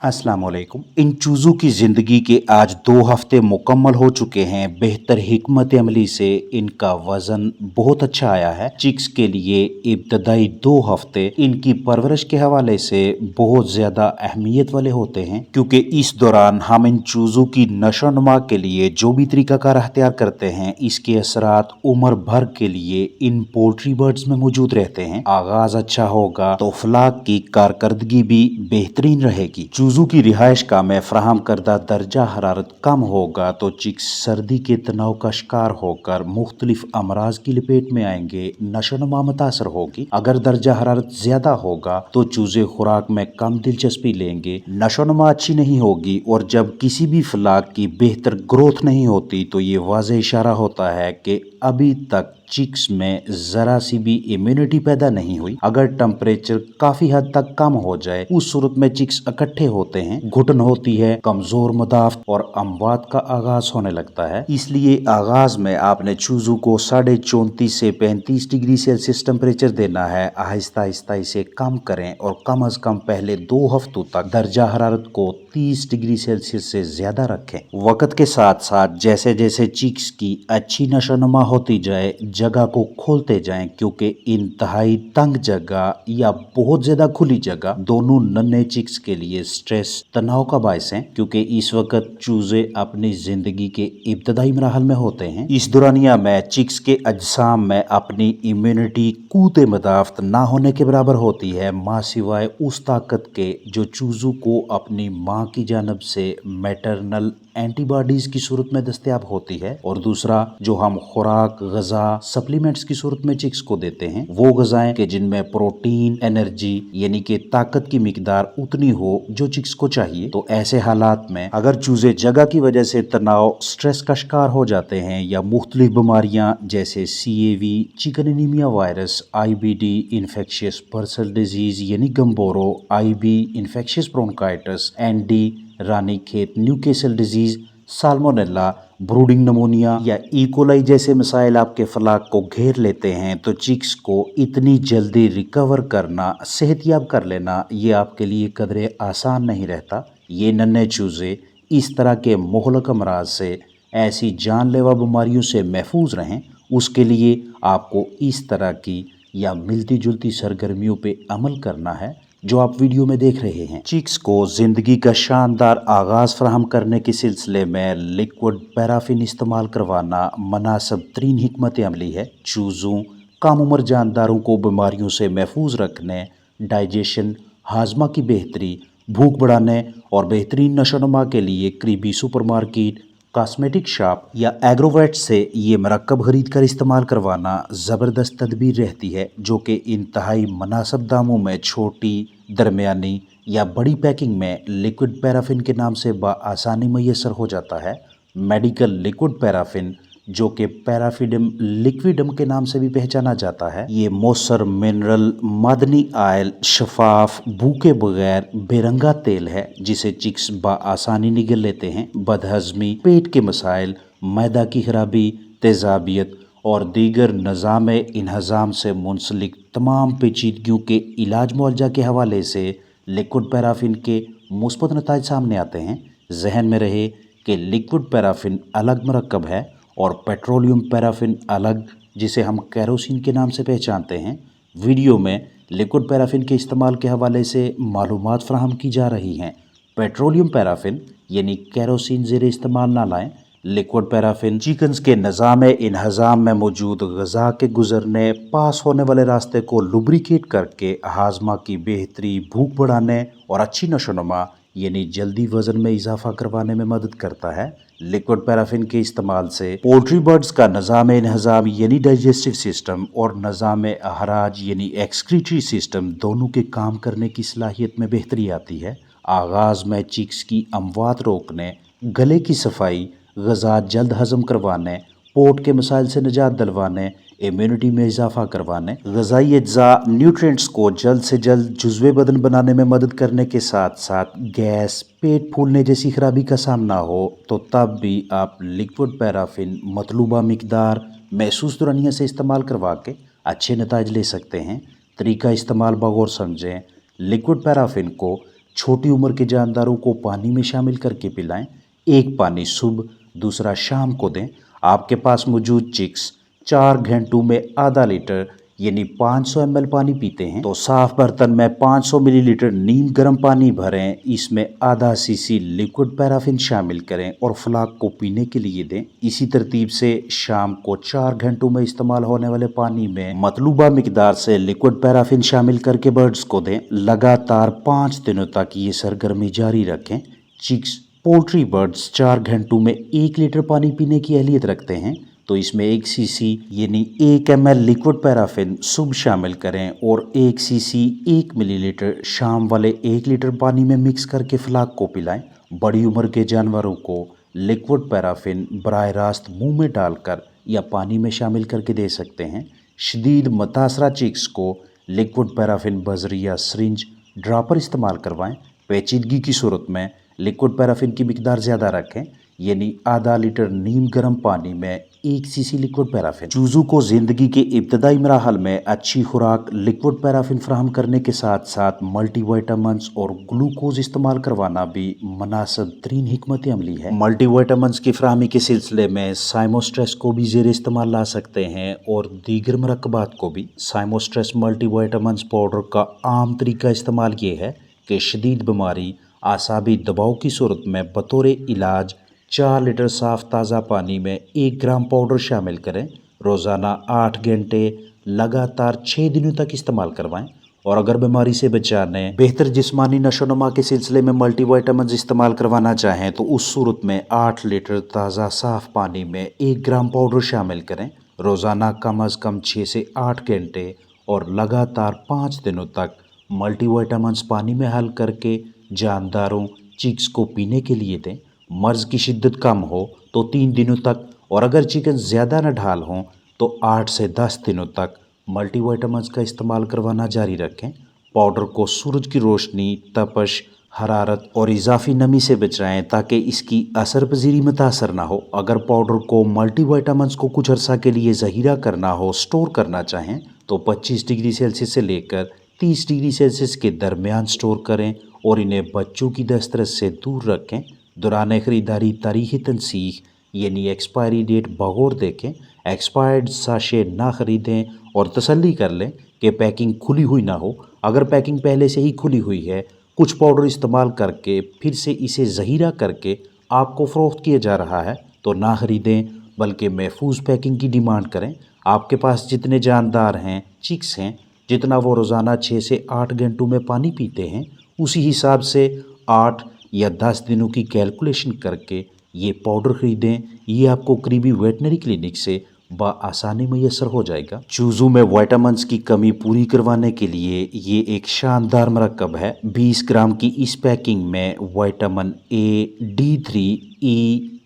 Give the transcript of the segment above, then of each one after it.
अस्सलाम वालेकुम। इन चूज़ों की ज़िंदगी के आज 2 हफ्ते मुकम्मल हो चुके हैं। बेहतर हिकमत अमली से इनका वज़न बहुत अच्छा आया है। चिक्स के लिए इब्तदाई 2 हफ्ते इनकी परवरिश के हवाले से बहुत ज़्यादा अहमियत वाले होते हैं, क्योंकि इस दौरान हम इन चूज़ों की नशोनुमा के लिए जो भी तरीक़ाकार अख्तियार करते हैं, इसके असरात उम्र भर के लिए इन पोल्ट्री बर्ड्स में मौजूद रहते हैं। आगाज़ अच्छा होगा तो फलाक की कारकर्दगी भी बेहतरीन रहेगी। चूज़ों की रिहाइश का में फराहम करदा दर्जा हरारत कम होगा तो चिक्स सर्दी के तनाव का शिकार होकर मुख्तलिफ अमराज की लपेट में आएंगे, नशोनुमा मुतासर होगी। अगर दर्जा हरारत ज्यादा होगा तो चूजे खुराक में कम दिलचस्पी लेंगे, नशोनुमा अच्छी नहीं होगी, और जब किसी भी फलाक की बेहतर ग्रोथ नहीं होती तो ये वाज़ेह इशारा होता है कि अभी तक चिक्स में ज़रा सी भी इम्यूनिटी पैदा नहीं हुई। अगर टेम्परेचर काफ़ी हद तक कम हो जाए, उस सूरत में चिक्स इकट्ठे होते हैं, घुटन होती है, कमज़ोर मदाफ़ और अमवात का आगाज़ होने लगता है। इसलिए आगाज़ में आपने चूज़ों को 34.5 से 35 डिग्री सेल्सियस टेम्परेचर देना है। आहिस्ता आहिस्ता इसे कम करें और कम अज़ कम पहले 2 हफ्तों तक दर्जा हरारत को 30 डिग्री सेल्सियस से ज़्यादा रखें। वक्त के साथ साथ जैसे जैसे चिक्स की अच्छी नशोनुमा होती जाए, जगह को खोलते जाएं, क्योंकि इंतहाई तंग जगह या बहुत ज़्यादा खुली जगह दोनों नन्हे चिक्स के लिए स्ट्रेस तनाव का बायस हैं, क्योंकि इस वक्त चूजे अपनी ज़िंदगी के इब्तदाई मराहल में होते हैं। इस दौरानिया में चिक्स के अजसाम में अपनी इम्यूनिटी कूते मदाफ्त ना होने के बराबर होती है, माँ सिवाय उस ताकत के जो चूज़ों को अपनी माँ की जानब से मैटरनल एंटीबॉडीज की सूरत में दस्तयाब होती है। और दूसरा, जो हम खुराक गज़ा सप्लीमेंट्स की सूरत में चिक्स को देते हैं, वो गज़ाएं कि जिनमें प्रोटीन एनर्जी यानी कि ताकत की मिकदार उतनी हो जो चिक्स को चाहिए। तो ऐसे हालात में अगर चूजे जगह की वजह से तनाव स्ट्रेस का शिकार हो जाते हैं या मुख्तलिफ बीमारियां जैसे CAV, chicken anaemia virus, IBD, infectious bursal disease यानी gumboro, IB, infectious bronchitis, ND, Ranikhet newcastle disease, salmonella, brooding pneumonia या इकोलाई जैसे मसाइल आपके फलाक को घेर लेते हैं, तो चिक्स को इतनी जल्दी रिकवर करना, सेहतयाब कर लेना, ये आपके लिए कदरे आसान नहीं रहता। ये नन्हे चूजे इस तरह के मुहलक अमराज से, ऐसी जानलेवा बीमारियों से महफूज रहें, उसके लिए आपको इस तरह की या मिलती जुलती सरगर्मियों पे अमल करना है जो आप वीडियो में देख रहे हैं। चिक्स को ज़िंदगी का शानदार आगाज़ फराहम करने के सिलसिले में लिक्विड पैराफिन इस्तेमाल करवाना मुनासिब तरीन हिकमत अमली है। चूज़ों कम उम्र जानदारों को बीमारियों से महफूज रखने, डाइजेशन, हाजमा की बेहतरी, भूख बढ़ाने और बेहतरीन नशोनुमा के लिए करीबी सुपरमार्केट, कॉस्मेटिक शॉप या एग्रोवेट से ये मरकब खरीद कर इस्तेमाल करवाना ज़बरदस्त तदबीर रहती है, जो कि इंतहाई मुनासिब दामों में छोटी, दरमियानी या बड़ी पैकिंग में लिक्विड पैराफिन के नाम से बआसानी मैसर हो जाता है। मेडिकल लिक्विड पैराफिन, जो कि पैराफिडम लिक्विडम के नाम से भी पहचाना जाता है, ये मौसर मिनरल मादनी आयल, शफाफ, बू के बगैर बेरंगा तेल है जिसे चिक्स बआसानी निगल लेते हैं। बदहजमी, पेट के मसाइल, मैदा की खराबी, तेजाबियत और दीगर निज़ाम इन्हज़ाम से मुंसलिक तमाम पेचीदगियों के इलाज मुआवजा के हवाले से लिक्विड पैराफिन के मुस्बत नताइज सामने आते हैं। जहन में रहे कि लिक्विड पैराफिन अलग मरकब है और पेट्रोलियम पैराफिन अलग, जिसे हम कैरोसिन के नाम से पहचानते हैं। वीडियो में लिक्विड पैराफिन के इस्तेमाल के हवाले से मालूमात फराहम की जा रही हैं। पेट्रोलियम पैराफिन यानी कैरोसिन ज़ेर इस्तेमाल ना लाएं। लिक्विड पैराफिन चिकन्स के निज़ाम इन्हज़ाम में मौजूद ग़ज़ा के गुजरने पास होने वाले रास्ते को लुब्रिकेट करके हाजमा की बेहतरी, भूख बढ़ाने और अच्छी नशोनुमा यानी जल्दी वज़न में इजाफा करवाने में मदद करता है। लिक्विड पैराफिन के इस्तेमाल से पोल्ट्री बर्ड्स का निज़ाम इन्हज़ाम यानी डाइजेस्टिव सिस्टम और निज़ाम अहराज यानी एक्सक्रीटरी सिस्टम दोनों के काम करने की सलाहियत में बेहतरी आती है। आगाज़ में चिक्स की अमवात रोकने, गले की सफाई, ग़ज़ा जल्द हज़म करवाने, पोट के मसाइल से निजात दिलवाने, इम्यूनिटी में इजाफा करवाने, ग़ज़ाई अज्जा न्यूट्रिएंट्स को जल्द से जल्द जुज़्वे बदन बनाने में मदद करने के साथ साथ गैस, पेट फूलने जैसी खराबी का सामना हो तो तब भी आप लिक्विड पैराफिन मतलूबा मिकदार महसूस दौरानिया से इस्तेमाल करवा के अच्छे नताइज ले सकते हैं। तरीका इस्तेमाल बगौर समझें। लिक्विड पैराफिन को छोटी उम्र के जानदारों को पानी में शामिल करके पिलाएं। एक पानी सुबह, दूसरा शाम को दें। आपके पास मौजूद चिक्स 4 घंटों में आधा लीटर यानी 500 ml पानी पीते हैं तो साफ बर्तन में 500 मिलीलीटर नीम गर्म पानी भरें, इसमें आधा सीसी लिक्विड पैराफिन शामिल करें और फ्लाक को पीने के लिए दें। इसी तरतीब से शाम को 4 घंटों में इस्तेमाल होने वाले पानी में मतलूबा मिकदार से लिक्विड पैराफिन शामिल करके बर्ड्स को दें। लगातार 5 दिनों तक ये सरगर्मी जारी रखें। चिक्स पोल्ट्री बर्ड्स 4 घंटों में 1 लीटर पानी पीने की अहलियत रखते हैं तो इसमें 1 सीसी यानी 1 ml लिक्विड पैराफिन सुबह शामिल करें और 1 सीसी 1 मिलीलीटर शाम वाले 1 लीटर पानी में मिक्स करके फ्लाक को पिलाएं। बड़ी उम्र के जानवरों को लिक्विड पैराफिन बराह रास्त मुंह में डालकर या पानी में शामिल करके दे सकते हैं। शदीद मुतासरा चिक्स को लिक्विड पैराफिन बजरिया सिरिंज ड्रॉपर इस्तेमाल करवाएं। पेचीदगी की सूरत में लिक्विड पैराफिन की मिकदार ज़्यादा रखें यानी आधा लीटर नीम गर्म पानी में 1 सीसी लिक्विड पैराफिन। चूज़ों को ज़िंदगी के इब्तदाई मराहल में अच्छी खुराक लिक्विड पैराफिन फराहम करने के साथ साथ मल्टीविटामिन्स और ग्लूकोज इस्तेमाल करवाना भी मुनासिब तरीन हिकमत अमली है। मल्टीविटामिन्स की फराहमी के सिलसिले में साइमोस्ट्रेस को भी ज़ेर इस्तेमाल ला सकते हैं और दीगर मरकबात को भी। साइमोस्ट्रेस मल्टीविटामिन्स पाउडर का आम तरीका इस्तेमाल ये है कि शदीद बीमारी आसाबी दबाव की सूरत में बतौर इलाज 4 लीटर साफ़ ताज़ा पानी में 1 ग्राम पाउडर शामिल करें। रोज़ाना 8 घंटे लगातार 6 दिनों तक इस्तेमाल करवाएं। और अगर बीमारी से बचाने बेहतर जिस्मानी नशोनुमा के सिलसिले में मल्टीविटामिन्स इस्तेमाल करवाना चाहें तो उस सूरत में 8 लीटर ताज़ा साफ़ पानी में 1 ग्राम पाउडर शामिल करें। रोज़ाना कम अज़ कम 6 से 8 घंटे और लगातार 5 दिनों तक मल्टीविटामिन्स पानी में हल करके जानदारों चिक्स को पीने के लिए दें। मर्ज़ की शिद्दत कम हो तो 3 दिनों तक और अगर चिकन ज़्यादा न ढाल हों तो 8 से 10 दिनों तक मल्टीविटामिन्स का इस्तेमाल करवाना जारी रखें। पाउडर को सूरज की रोशनी, तपश, हरारत और इजाफी नमी से बचाएं ताकि इसकी असर पजीरी मुतासर ना हो। अगर पाउडर को मल्टीविटामिन्स को कुछ अरसा के लिए ज़हीरा करना हो, स्टोर करना चाहें तो 25 डिग्री सेल्सियस से लेकर 30 डिग्री सेल्सियस के दरमियान स्टोर करें और इन्हें बच्चों की दस्तरस से दूर रखें। दौरान ख़रीदारी तारीख़ी तनसीख यानी एक्सपायरी डेट बगौर देखें। एक्सपायर्ड साशे ना ख़रीदें और तसल्ली कर लें कि पैकिंग खुली हुई ना हो। अगर पैकिंग पहले से ही खुली हुई है, कुछ पाउडर इस्तेमाल करके फिर से इसे ज़हीरा करके आपको फ़रोख्त किया जा रहा है तो ना ख़रीदें बल्कि महफूज पैकिंग की डिमांड करें। आपके पास जितने जानदार हैं, चिक्स हैं, जितना वो रोज़ाना 6 से 8 घंटों में पानी पीते हैं उसी हिसाब से 8 या 10 दिनों की कैलकुलेशन करके ये पाउडर ख़रीदें। ये आपको करीबी वेटनरी क्लिनिक से बआसानी मैसर हो जाएगा। चूज़ों में विटामिन्स की कमी पूरी करवाने के लिए ये एक शानदार मरकब है। 20 ग्राम की इस पैकिंग में vitamin A, D3, E,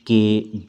K,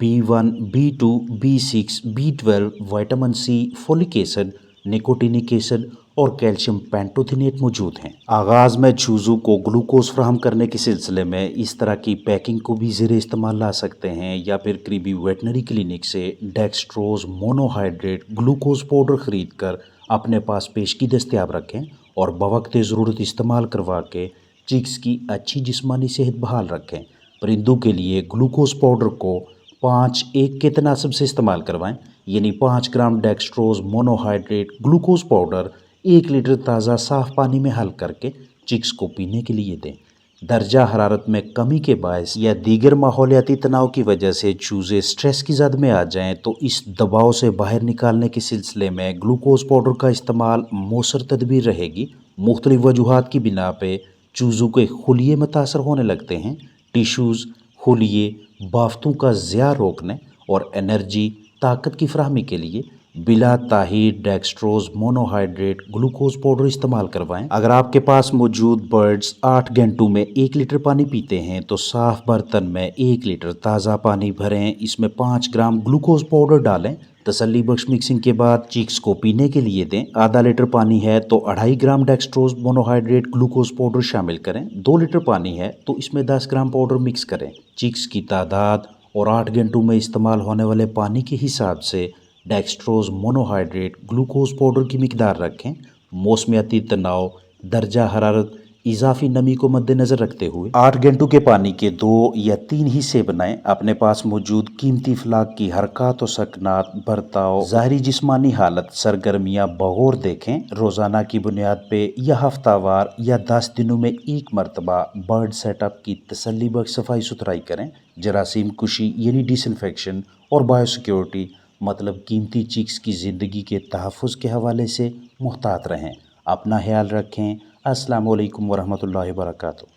B1, B2, B6, B12, vitamin C, folic acid, nicotinic acid और कैल्शियम पेंटोथिनेट मौजूद हैं। आगाज़ में चूज़ों को ग्लूकोज फ्राहम करने के सिलसिले में इस तरह की पैकिंग को भी ज़ेर इस्तेमाल ला सकते हैं या फिर करीबी वेटनरी क्लिनिक से डेक्सट्रोज मोनोहाइड्रेट ग्लूकोज पाउडर ख़रीद कर अपने पास पेशगी दस्तयाब रखें और बवक्त ज़रूरत इस्तेमाल करवा के चिक्स की अच्छी जिस्मानी सेहत बहाल रखें। परिंदों के लिए ग्लूकोज पाउडर को 5:1 के तनासब से इस्तेमाल करवाएं यानी 5 gram dextrose monohydrate glucose powder 1 litre ताज़ा साफ़ पानी में हल करके चिक्स को पीने के लिए दें। दर्जा हरारत में कमी के बायस या दीगर माहौलियाती तनाव की वजह से चूज़े स्ट्रेस की जद में आ जाएं तो इस दबाव से बाहर निकालने के सिलसिले में ग्लूकोज पाउडर का इस्तेमाल मौसर तदबीर रहेगी। मुख्तलिफ वजूहात की बिना पे चूज़ों के खुलिये मुतासर होने लगते हैं। टिश्यूज़, खुलिये, बाफ्तों का ज़िया रोकने और एनर्जी ताकत की फराहमी के लिए बिला Tahir dextrose monohydrate glucose powder इस्तेमाल करवाएं। अगर आपके पास मौजूद बर्ड्स 8 घंटों में 1 लीटर पानी पीते हैं तो साफ़ बर्तन में 1 लीटर ताज़ा पानी भरें, इसमें 5 ग्राम ग्लूकोज पाउडर डालें। तसल्ली बख्श मिक्सिंग के बाद चिक्स को पीने के लिए दें। आधा लीटर पानी है तो 2.5 ग्राम डेक्सट्रोज मोनोहाइड्रेट ग्लूकोज पाउडर शामिल करें। 2 लीटर पानी है तो इसमें 10 ग्राम पाउडर मिक्स करें। चिक्स की तादाद और 8 घंटों में इस्तेमाल होने वाले पानी के हिसाब से डेक्सट्रोज मोनोहाइड्रेट ग्लूकोज पाउडर की मिकदार रखें। मौसमियाती तनाव, दर्जा हरारत इजाफी नमी को मद्देनजर रखते हुए 8 घंटों के पानी के 2 या 3 हिस्से बनाएं। अपने पास मौजूद कीमती अखलाक की हरकत और सकनात, बर्ताव, ज़ाहरी जिस्मानी हालत, सरगर्मियाँ बगौर देखें। रोज़ाना की बुनियाद पे या हफ्तावार या 10 दिनों में एक मरतबा बर्ड सेटअप की तसल्ली बख्श सफाई सुथराई करें। जरासीम कुशी यानी डिसइंफेक्शन और बायोसिक्योरिटी मतलब कीमती चिक्स की ज़िंदगी के तहफ़्फ़ुज़ के हवाले से मुहतात रहें। अपना ख्याल रखें। अस्सलामु अलैकुम वरहमतुल्लाहि वबरकातुहू।